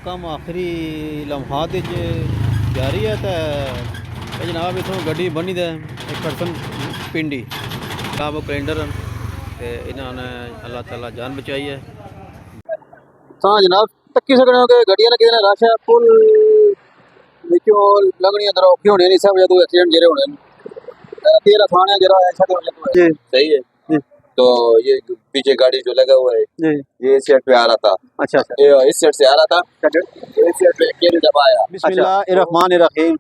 ਕੰਮ ਆਖਰੀ ਲਮਹਾਤ ਵਿੱਚ ਜਾਰੀ ਹੈ। ਤਾਂ ਜਨਾਬ ਇਥੋਂ ਗੱਡੀ ਬੰਨੀ ਦਾ ਇੱਕ ਪਰਸਨ ਪਿੰਡੀ ਕਾਬ ਕੈਲੰਡਰ ਤੇ ਇਹਨਾਂ ਨੇ ਅੱਲਾਹ ਤਾਲਾ ਜਾਨ ਬਚਾਈ है। हाँ जनाब तक्की सकने हो कि गड्डियां ने कितने रश है पुल विचों लगनी अंदर औखी होनी नहीं सब जदों एक्सीडेंट जेरे होने तेरा थाने जरा ऐसा तो जी सही है जी। तो ये पीछे गाड़ी जो लगा हुआ है जी ये इस साइड पे आ रहा था। अच्छा ये इस साइड से आ रहा था इस साइड पे केरी दबाया। बिस्मिल्लाहिर्रहमानिर्रहीम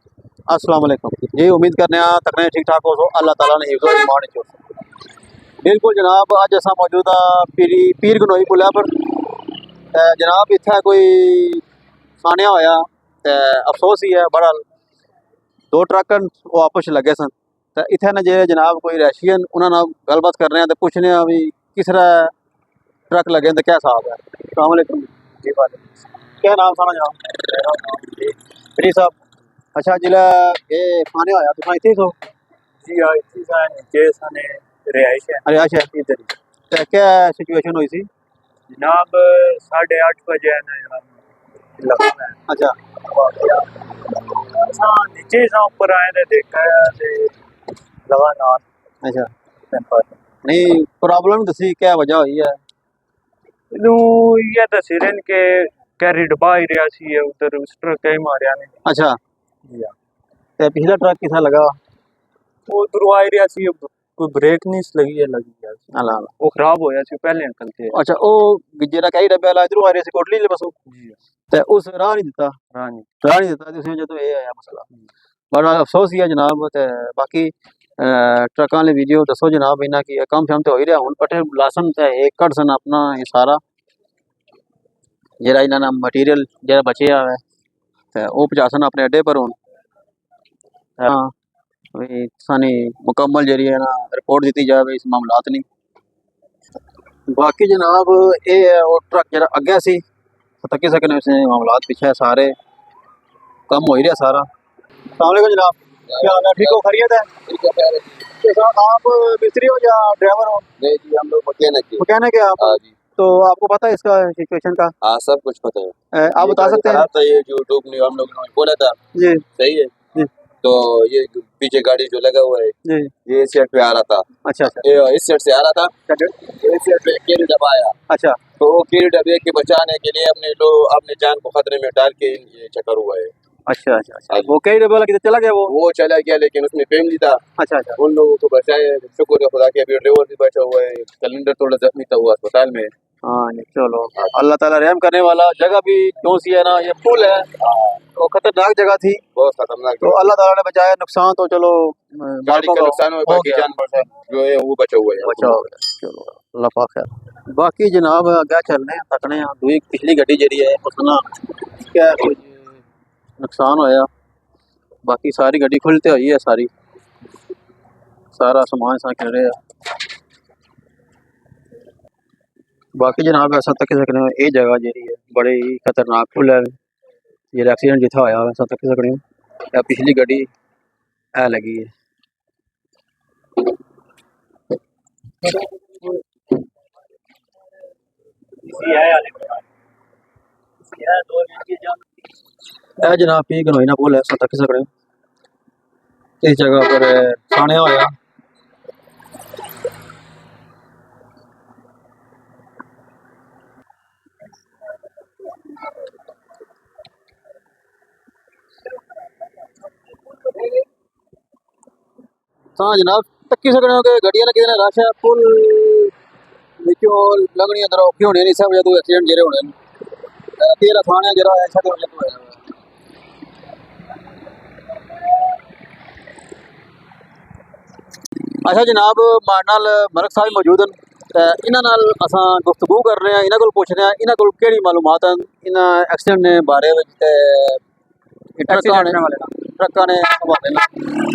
अस्सलाम वालेकुम जी। उम्मीद करने तकने ठीक ठाक हो अल्लाह ताला ने हिफ्ज़ व ईमान चो बिल्कुल जनाब अज असा मौजूद हाँ पीर गनोई पुल पर जनाब इत्थे कोई सानिया होया ते अफसोस ही है बड़ा दो ट्रक वो आपस लगे सन तो इत्थे ने जे जनाब कोई रैशियन उन्होंने गलबात कर रहे हैं तो पूछने भी किस तरह ट्रक लगे तो क्या हिसाब है। अस्सलाम वालेकुम जी। क्या नाम साना जनाब जी साहब। अच्छा जिला ये सानिया होया तुम इत्थे सो जी हाँ इतनी नीचे साने रिहाइश है इधर क्या सिचुएशन हुई सी जनाब 8:30 बजे है ना जनाब लगा है। अच्छा नीचे से ऊपर आए थे देखा है लगा ना। अच्छा नहीं प्रॉब्लम दसी क्या वजह हुई है ये दसी रहे के कैरी डबा ही रहा सी है उधर उस ट्रक कहीं मारिया ने। अच्छा जी ते पिछला ट्रक किसा लगा वो उधर आ रहा सी कोई ब्रेक नहीं लगी है लगी है वो खराब होया सी पहले अंकल थे। अच्छा ओ जेरा कई डब्बे वाला इधर आ रहा सी कोटली ले बसो जी ते उस राह नहीं दिता राह नहीं दिता ते उसने जदों ये आया मसला बड़ा अफसोस ही है जनाब। ते बाकी ट्रकां वाले वीडियो दसो जनाब इन्हां की कम शम तो हो ही रहा हुण पटे लासन ते एक कट सन अपना ये सारा जेरा इन्हां मटीरियल जेरा बचे है ते ओ पहुंचासन अपने अड्डे पर हुण। हाँ भी सानी मुकम्मल जरिए ना रिपोर्ट दी जाए इस मामलात नहीं। बाकी जनाब ये वो ट्रक जरा अगे सी तकी सकने उसने मामलात पीछे सारे कम हो ही रहा सारा। अस्सलाम वालेकुम जनाब क्या हाल है ठीक हो खैरियत है आप मिस्त्री हो या ड्राइवर हो? नहीं जी हम लोग मैकेनिक है आप? जी तो आपको पता है इसका सिचुएशन का? हाँ सब कुछ पता है। आप बता सकते हैं? था ये जो टूब नहीं हम लोग ने बोला था जी सही है जी तो ये पीछे गाड़ी जो लगा हुआ है जी ये इस साइड पे आ रहा था। अच्छा अच्छा ये इस साइड से आ रहा था इस साइड पे केरी दबाया। अच्छा तो वो केरी डबे के बचाने के लिए अपने जान को खतरे में डाल के ये चक्कर हुआ है। अच्छा अच्छा अच्छा वो कई डब्बे वाला किधर चला गया वो चला गया लेकिन उसमें फैमिली था। अच्छा अच्छा उन लोगों को बचाए शुक्र है खुदा के। अभी ड्राइवर भी बचा हुआ है कैलेंडर थोड़ा जख्मी था हुआ अस्पताल में। हाँ चलो अल्लाह ताला रहम करने वाला। जगह भी क्यों सी है ना ये पुल है तो खतरनाक जगह थी बहुत खतरनाक तो अल्लाह ताला ने बचाया। नुकसान तो चलो गाड़ी का नुकसान हुआ बाकी जानवर जो है वो बचा हुआ है बचा हो गया। चलो अल्लाह पाक है। बाकी जनाब अगर चलने तकने दूई पिछली गड्डी जी है उसना क्या कुछ नुकसान होया बाकी सारी गड्डी खुलते हुई है सारी सारा सामान सा कह रहे बाकी जनाब ऐसा तक सकने ये जगह जी है बड़ी ही खतरनाक पुल है जो एक्सीडेंट जितना होया ऐसा तक सकने या पिछली गड्डी है लगी है। जनाब पी गनोई ना पुल है ऐसा तक सकने इस जगह पर सानिया होया हाँ जनाब तक्की सकने हो कि गड्डियां ने कितने रश है पुल विचों लगनी अंदर औखी होनी नहीं सब जदों एक्सीडेंट जेरे होने तेरा थाने जरा ऐसा तो होया। अच्छा जनाब मारे नाल मलक साहब मौजूद हैं इन्हां नाल असां गुफ्तगू कर रहे हैं इन्हां कोल पुछ रहे हैं इन्हां कोल केड़ी मालूमात हैं इन्हां एक्सीडेंट ने बारे विच ते ट्रकां ने हवाले नाल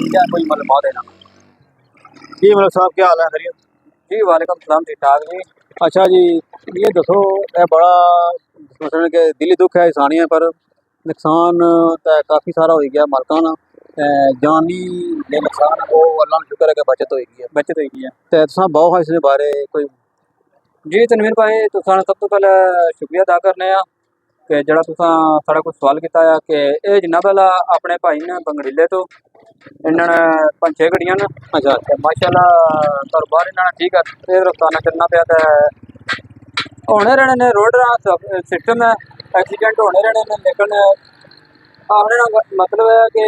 क्या कोई मालूमात है ना जी मलक साहब क्या हाल है खैरियत जी वालेकुम सलाम ठीक ठाक जी। अच्छा जी ये दसो ये बड़ा मतलब कि दिली दुख है इंसानियत पर नुकसान तो काफ़ी सारा हो गया मालकां ना जानी दे नुकसान वो अल्लाह शुक्र है कि बचत होगी है तो तुसां बहुत है इसके बारे कोई जी तनवीर भाई तुसां सब तो पहले शुक्रिया अदा करने कि जरा तुसा साढ़ा कोई सवाल किया है कि ये जनाब वाला अपने भाई ने बंगड़ीले तो इन्होंने 5-6 गड्डियां न। अच्छा माशाल्लाह कारोबार इन्होंने ठीक है, तेज रफ्तार नाल चलना पाया। तो होने रहने ने रोड सिस्टम है, एक्सीडेंट होने रहने ने, लेकिन आखने का मतलब है कि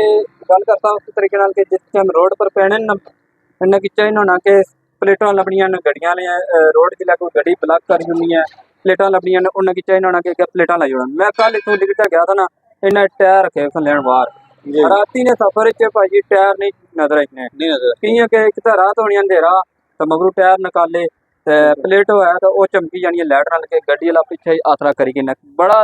गल करता उस तरीके नाल कि जिस टाइम रोड पर पैने न इन्हें कि चाहिए होना कि प्लेटां लभनियां न गड्डियां ने रोड जिला कोई गड्डी ब्लॉक करी होनी है, प्लेटां लभनियां न उन्हें कि चाहिए होना कि प्लेटां लाई होना। मैं कल इतों लिखता गया था ना, इन्हें टायर रखे सन लैन बाहर राती ने सफर च भाजी टायर नहीं नजर इन्हें कियां कि एक तो रात होनी अंधेरा तो मगरू टायर निकाले ते प्लेट होया तो वो चमकी जानी है लाइट नाल के गड्डी वाला पीछे आसरा करी किन्ना बड़ा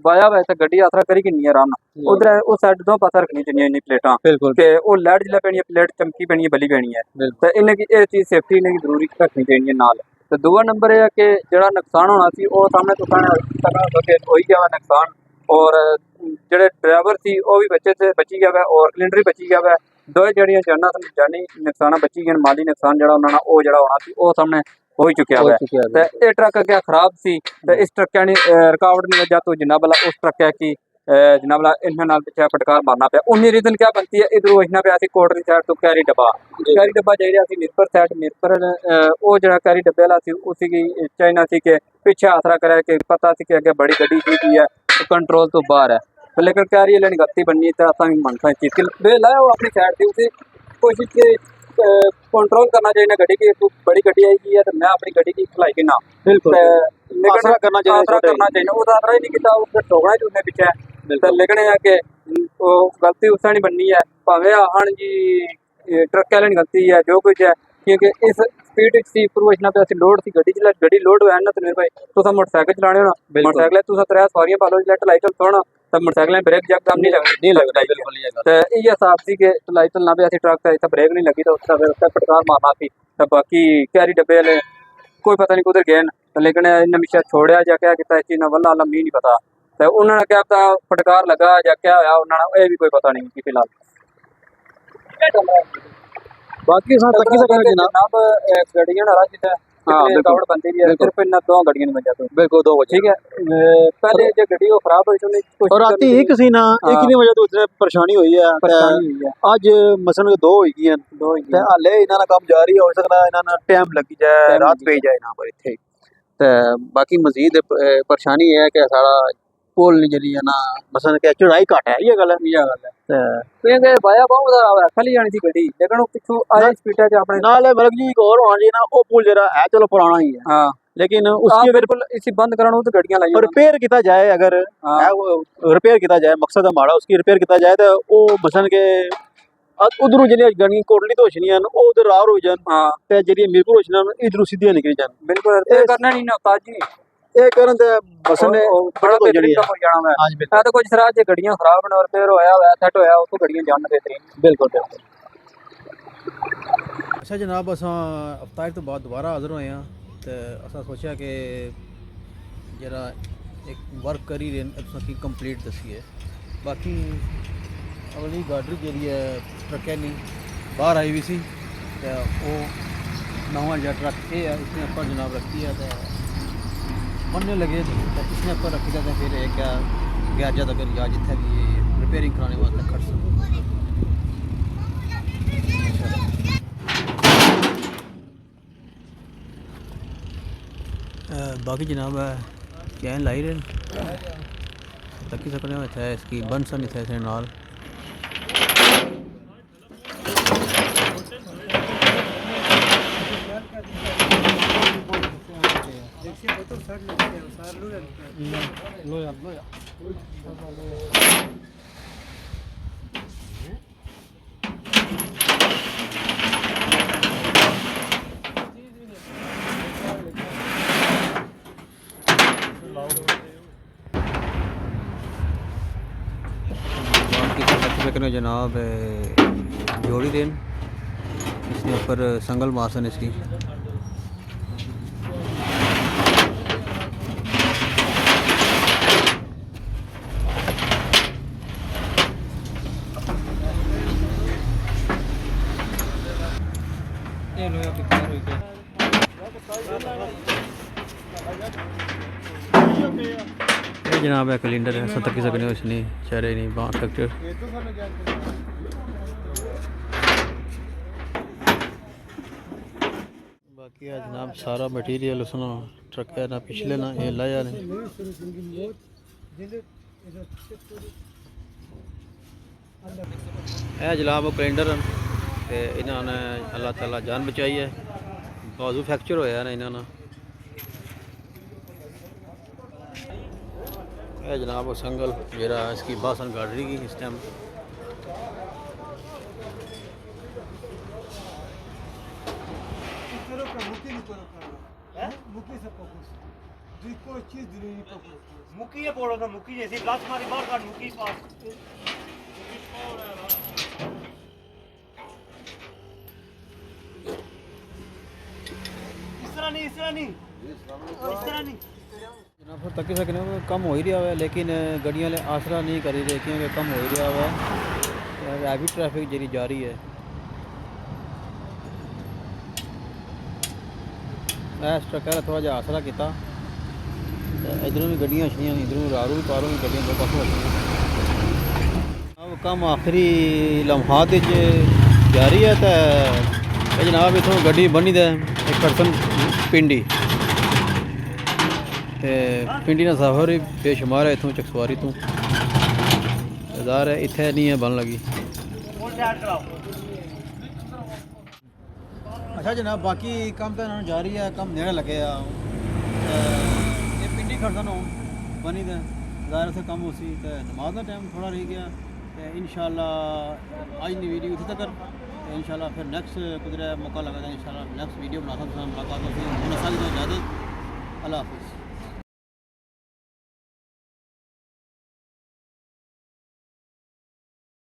वाया वैसे गड्डी आसरा करी किन्नी आराम नाल उधर उस साइड दो पासा रखनी चाहिए इन्नी प्लेटां के वो लाइट जिला पैनी है प्लेट चमकी पैनी है बली पैनी है तो इन्हें की ये चीज सेफ्टी इन्हें जरूरी रखनी चाहिए नाल। तो दूआ नंबर है कि जेड़ा नुकसान होना सी वो सामने तुसां हो ही गया नुकसान और जेड़े ड्राइवर सी वो भी बची गया है और सिलेंडर भी बची गया है। दो जड़ियां जाना जानी नुकसान बची गए, माली नुकसान जड़ा उन्होंने वो जड़ा होना सी वो सामने हो ही चुकिया है। ते ये ट्रक क्या खराब सी ते इस ट्रक ने रुकावट नहीं वजह तो जनाब वाला उस ट्रक है कि जनाब वाला इन्हां नाल पिछे फटकार मारना पाया। उन्नी रीजन क्या बनती है इधरों इन्ना पे सी कोटरी साइड तो कैरी डब्बा जाई रहा सी मिरपुर साइड मिरपुर वो जड़ा कैरी डब्बे वाला सी उसी की चाइना सी के पीछे आसरा करे कि पता सी कि अगे बड़ी गड्डी की है कंट्रोल तो बाहर है। तो लेकिन कैरी लेनी गलती बननी तो असा भी मनसा चीज के बेल है वो अपनी साइड थी उसे कोशिश कंट्रोल करना चाहिए गड्डी की बड़ी गड्डी आएगी है तो मैं अपनी गड्डी की खिलाई ना बिल्कुल लेकिन करना चाहिए वो आसरा ही नहीं किया उसने ठोकना ही उसने पीछे तो लेकिन है कि वो गलती उससे नहीं बननी है भावे आहन जी ट्रक वाले गलती है जो कुछ है क्योंकि इस स्पीड सी प्रोवेशना पे असि लोड सी गड्डी लोड होया ना तनवीर भाई तुसा मोटरसाइकिल चलाने हो ना मोटरसाइकिल तुसा 3 सवारियां पालो जिला ढलाई चल सोना तब मोटरसाइकिल ब्रेक जकदम नहीं लगता बिल्कुल तो ये हिसाब सी के ढलाई चलना पे असि ट्रक ते इत्थे ब्रेक नहीं लगी तो उसका फिर उसका फटकार मारना सी तो बाकी कैरी डब्बे वाले कोई पता नहीं कुधर गए न लेकिन इन्हें मिशा छोड़िया या क्या किया इस चीज ने वल्ला आलम नहीं पता तो उन्होंने क्या पता फटकार लगा या क्या होया उन्होंने ये भी कोई पता नहीं कि फिलहाल बाकी तकी सकते जनाब गड्डियां ना राज है हां रुकावट बनती भी है सिर्फ इन दो गड्डियां नहीं बन जाती बिल्कुल दो ठीक है पहले जो गड्डी वो खराब हुई तो और राती एक सी ना एक नहीं वजह तो उसने परेशानी हुई है आज मसलन दो हुई गई ते हाले इना ना काम जारी हो सकदा इना ना टाइम लगी जाए रात पे जाए ना पर इथे ते बाकी मजीद परेशानी है कि सारा पुल नहीं जली है ना मसलन के चढ़ाई घट है ये गल है क्योंकि वाया बहुत खली जानी थी गड्डी लेकिन वो पिछू आई स्पीडा च अपने नाल मलक जी एक और होना जी ना वो पुल जरा है चलो पुराना ही है हां लेकिन उसकी अगर बिल्कुल इसी बंद कराना तो गड्डियां लाई रिपेयर किया जाए अगर रिपेयर किया जाए मकसद हमारा उसकी रिपेयर किया जाए तो वो मसलन के उधरों जिहड़ियां गड्डियां कोटली तो होछनियां वो उधर रार हो जान हां ते जेहड़ी मीरपुर होछना इधरों सीधी निकल जान बिल्कुल रिपेयर करना नहीं ना उस्ताद जी ये करन ते मसले बड़ा बेहतरीन काम हो जाना है हां मैं तो कुछ सराह जे गड्डियां खराब न और रिपेयर होया सेट होया उसको गड्डियां जान बेहतरीन बिल्कुल बिल्कुल। अच्छा जनाब असां अफ्तार तो बाद दोबारा हाजिर होए हैं ते असां सोचा कि जरा एक वर्क करी रेन की कंप्लीट दसी है बाकी अगली गाड़ी जी है ट्रक है नहीं बाहर आई हुई सी ते वो नवा जो ट्रक है इसने ऊपर जनाब रखी है तो बनने लगे तो इसने ऊपर रखी था फिर एक क्या ग्यारह तक या जिथे भी रिपेयरिंग कराने वास्ते खर्च बाकी जनाब चैन लाई रहे तकी सकने में था इसकी बन सन थे इसे नाल जनाब जोड़ी देन इसके ऊपर संगल मासन इसकी ये जनाब है कैलेंडर है 70 की सकने उसने चेहरे नहीं बाहर फैक्चर बाकी है जनाब सारा मटीरियल उसने ट्रक है ना पिछले ना ये लाया ने है जनाब वो कैलेंडर ते इन्होंने अल्लाह ताला जान बचाई है बाजू फ्रैक्चर होया ना इन्होंने है जनाब वो संगल जरा इसकी बासन गाड़ रही की इस टाइम मुकी है बोलो ना मुकी जैसी ग्लास मारी बाहर काट मुकी पास इस तरह नहीं जनाब फिर तक सकने कम हो ही रहा है लेकिन गड्डियां आसरा नहीं कर रही क्योंकि कम हो ही रहा है हैवी ट्रैफिक जी जा रही है इस ट्रक थोड़ा जहा आसरा किया इधरों भी गड्डियां छड़ियां इधरों रारों भी पारों भी गड्डियां दो पासों अब कम आखिरी लम्हात जारी है तो जनाब इतों गड्डी बनी दे एक परसन पिंडी पिंडी का सफर ही बेशुमार है इतों चकसवारी तो बाजार है इतने नहीं है बन लगी अच्छा जनाब बाकी काम तो इन्होंने जारी है कम नेड़े लगे ये पिंडी खड़सन हो बनी दे ज़ाहिर से कम उसी तो नमाज का टाइम थोड़ा रह गया इंशाल्लाह आज की वीडियो इतने तक इंशाल्लाह फिर नेक्स्ट कुछ मौका लगा था इंशाल्लाह नेक्स्ट वीडियो बनाता मुलाकात होगी इजाज़त अल्लाह हाफिज़।